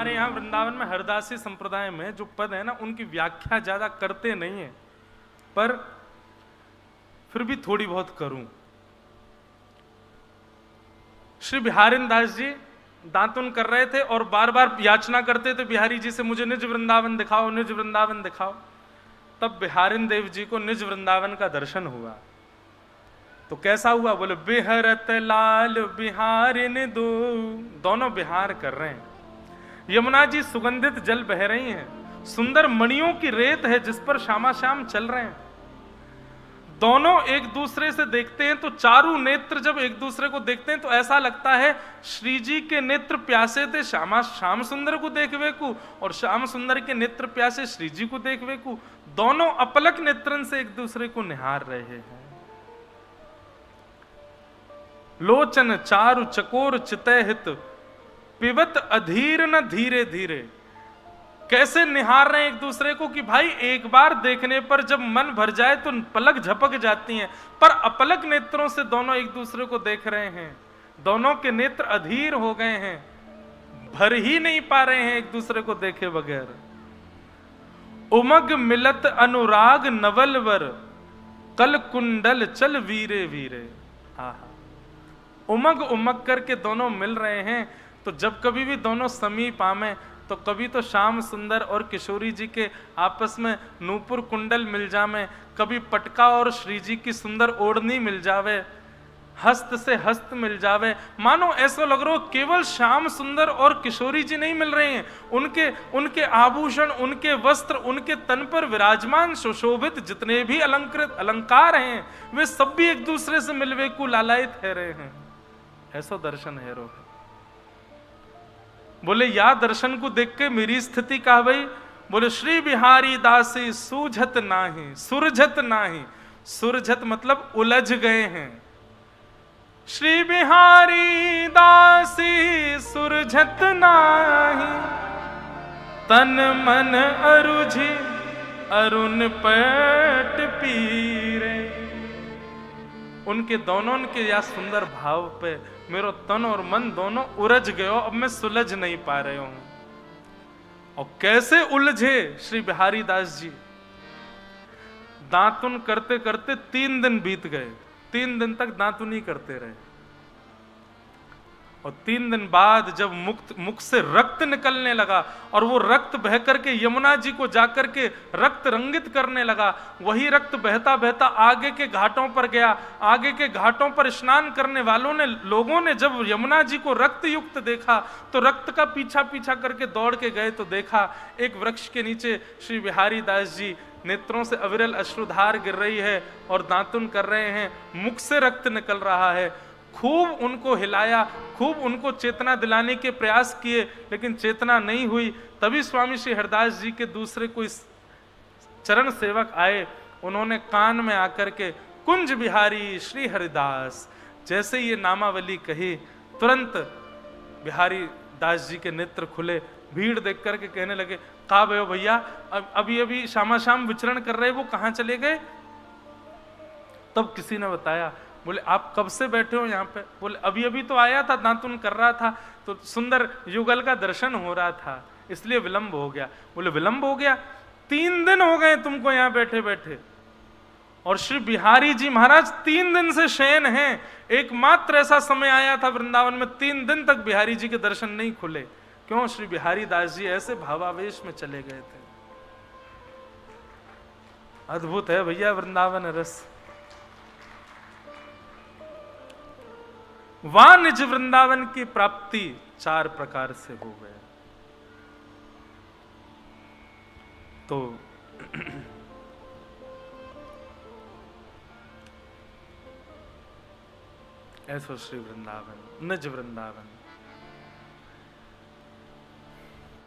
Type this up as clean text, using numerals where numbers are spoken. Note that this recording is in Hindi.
हमारे यहाँ वृंदावन में हरदासी संप्रदाय में जो पद है ना, उनकी व्याख्या ज्यादा करते नहीं है, पर फिर भी थोड़ी बहुत करूं। श्री बिहारिन दास जी दातुन कर रहे थे और बार बार याचना करते थे बिहारी जी से, मुझे निज वृंदावन दिखाओ, निज वृंदावन दिखाओ। तब बिहारिन देव जी को निज वृंदावन का दर्शन हुआ। तो कैसा हुआ? बोले बिहरत लाल बिहारिन दो, दोनों बिहार कर रहे हैं। यमुना जी सुगंधित जल बह रही हैं, सुंदर मणियों की रेत है जिस पर श्यामा श्याम चल रहे हैं। दोनों एक दूसरे से देखते हैं तो चारों नेत्र जब एक दूसरे को देखते हैं तो ऐसा लगता है श्री जी के नेत्र प्यासे थे श्याम सुंदर को देखवे को, और श्याम सुंदर के नेत्र प्यासे श्री जी को देखवे को। दोनों अपलक नेत्रन से एक दूसरे को निहार रहे हैं। लोचन चारु चकोर चितय हित, पिबत अधीर न धीरे धीरे। कैसे निहार रहे हैं एक दूसरे को कि भाई एक बार देखने पर जब मन भर जाए तो पलक झपक जाती हैं, पर अपलक नेत्रों से दोनों एक दूसरे को देख रहे हैं। दोनों के नेत्र अधीर हो गए हैं, भर ही नहीं पा रहे हैं एक दूसरे को देखे बगैर। उमग मिलत अनुराग नवलवर, कल कुंडल चल वीरे वीरे। हाँ, उमग उमग करके दोनों मिल रहे हैं। तो जब कभी भी दोनों समीप आवे तो कभी तो श्याम सुंदर और किशोरी जी के आपस में नूपुर कुंडल मिल जावे, कभी पटका और श्री जी की सुंदर ओढ़नी मिल जावे, हस्त से हस्त मिल जावे। मानो ऐसा लग रहा हो केवल श्याम सुंदर और किशोरी जी नहीं मिल रहे हैं, उनके आभूषण, उनके वस्त्र, उनके तन पर विराजमान सुशोभित जितने भी अलंकार हैं वे सब भी एक दूसरे से मिलवे को लालायित है रहे हैं। ऐसा दर्शन है रो। बोले या दर्शन को देख के मेरी स्थिति कहा भाई? बोले श्री बिहारी दासी सूझत नाही सुरझत नाही। सुरझत मतलब उलझ गए हैं। श्री बिहारी दासी सुरझत नाही, तन मन अरुझि अरुण पट पीरे। उनके दोनों के या सुंदर भाव पे मेरो तन और मन दोनों उलझ गए, अब मैं सुलझ नहीं पा रहे हूं। और कैसे उलझे श्री बिहारी दास जी? दातुन करते करते 3 दिन बीत गए। 3 दिन तक दातुन ही करते रहे। और 3 दिन बाद जब मुख से रक्त निकलने लगा और वो रक्त बह करके यमुना जी को जाकर के रक्त रंगित करने लगा, वही रक्त बहता बहता आगे के घाटों पर गया। आगे के घाटों पर स्नान करने वालों ने, लोगों ने जब यमुना जी को रक्त युक्त देखा तो रक्त का पीछा पीछा करके दौड़ के गए तो देखा एक वृक्ष के नीचे श्री बिहारी दास जी, नेत्रों से अविरल अश्रुधार गिर रही है और दातुन कर रहे हैं, मुख से रक्त निकल रहा है। खूब उनको हिलाया, खूब उनको चेतना दिलाने के प्रयास किए, लेकिन चेतना नहीं हुई। तभी स्वामी श्री हरदास जी के दूसरे कोई चरण सेवक आए, उन्होंने कान में आकर के कुंज बिहारी श्री हरिदास, जैसे ये नामावली कही तुरंत बिहारी दास जी के नेत्र खुले। भीड़ देख करके कहने लगे, कहा भयो भैया, अभी अभी श्यामा श्याम विचरण कर रहे, वो कहाँ चले गए? तब किसी ने बताया, बोले आप कब से बैठे हो यहाँ पे? बोले अभी अभी तो आया था, दातुन कर रहा था, तो सुंदर युगल का दर्शन हो रहा था, इसलिए विलंब हो गया। बोले विलंब हो गया? 3 दिन हो गए तुमको यहाँ बैठे बैठे, और श्री बिहारी जी महाराज 3 दिन से शयन हैं। एकमात्र ऐसा समय आया था वृंदावन में 3 दिन तक बिहारी जी के दर्शन नहीं खुले। क्यों? श्री बिहारी दास जी ऐसे भावावेश में चले गए थे। अद्भुत है भैया वृंदावन रस। वहां निज वृंदावन की प्राप्ति 4 प्रकार से हो गए। तो ऐसो श्री वृंदावन, निज वृंदावन।